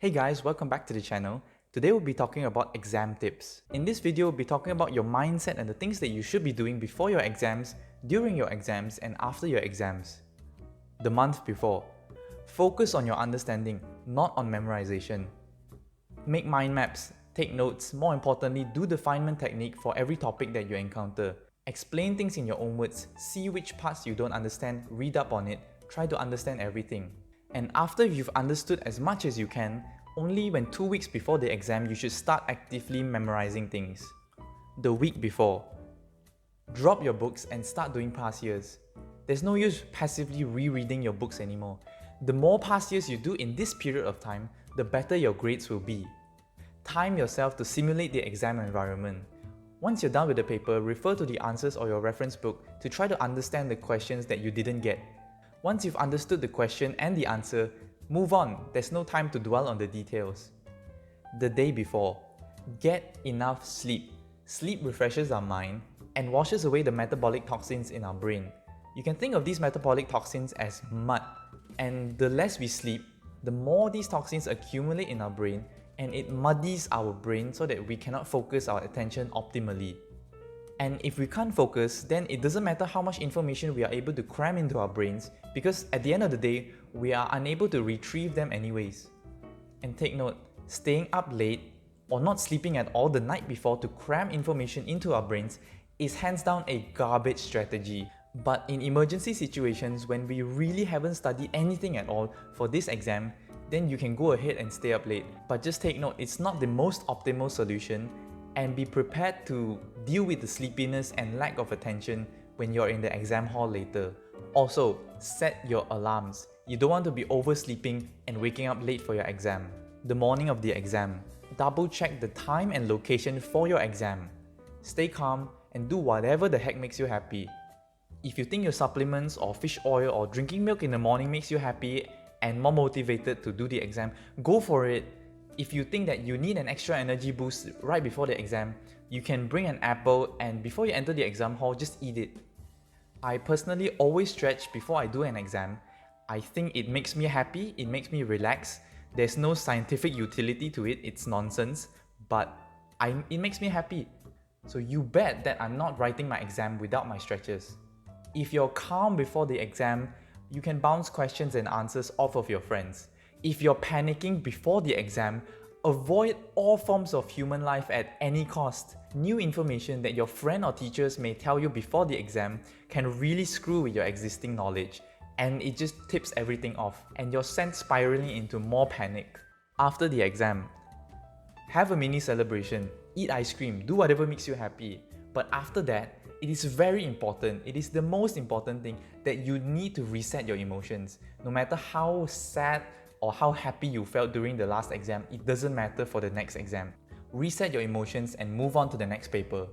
Hey guys, welcome back to the channel. Today we'll be talking about exam tips. In this video, we'll be talking about your mindset and the things that you should be doing before your exams, during your exams, and after your exams. The month before. Focus on your understanding, not on memorization. Make mind maps, take notes, more importantly, do the Feynman technique for every topic that you encounter. Explain things in your own words, see which parts you don't understand, read up on it, try to understand everything. And after you've understood as much as you can, only when 2 weeks before the exam you should start actively memorizing things. The week before. Drop your books and start doing past years. There's no use passively rereading your books anymore. The more past years you do in this period of time, the better your grades will be. Time yourself to simulate the exam environment. Once you're done with the paper, refer to the answers or your reference book to try to understand the questions that you didn't get. Once you've understood the question and the answer, move on. There's no time to dwell on the details. The day before. Get enough sleep. Sleep refreshes our mind and washes away the metabolic toxins in our brain. You can think of these metabolic toxins as mud, and the less we sleep, the more these toxins accumulate in our brain, and it muddies our brain so that we cannot focus our attention optimally. And if we can't focus, then it doesn't matter how much information we are able to cram into our brains, because at the end of the day, we are unable to retrieve them anyways. And take note, staying up late or not sleeping at all the night before to cram information into our brains is hands down a garbage strategy. But in emergency situations, when we really haven't studied anything at all for this exam, then you can go ahead and stay up late. But just take note, it's not the most optimal solution, and be prepared to deal with the sleepiness and lack of attention when you're in the exam hall later. Also, set your alarms. You don't want to be oversleeping and waking up late for your exam. The morning of the exam. Double check the time and location for your exam. Stay calm and do whatever the heck makes you happy. If you think your supplements or fish oil or drinking milk in the morning makes you happy and more motivated to do the exam, go for it. If you think that you need an extra energy boost right before the exam, you can bring an apple and before you enter the exam hall, just eat it. I personally always stretch before I do an exam. I think it makes me happy, it makes me relax. There's no scientific utility to it, it's nonsense, but it makes me happy. So you bet that I'm not writing my exam without my stretches. If you're calm before the exam, you can bounce questions and answers off of your friends. If you're panicking before the exam, avoid all forms of human life at any cost. New information that your friend or teachers may tell you before the exam can really screw with your existing knowledge, and it just tips everything off, and you're sent spiraling into more panic. After the exam, have a mini celebration, eat ice cream, do whatever makes you happy. But after that, it is very important, it is the most important thing, that you need to reset your emotions. No matter how sad or how happy you felt during the last exam, it doesn't matter for the next exam. Reset your emotions and move on to the next paper.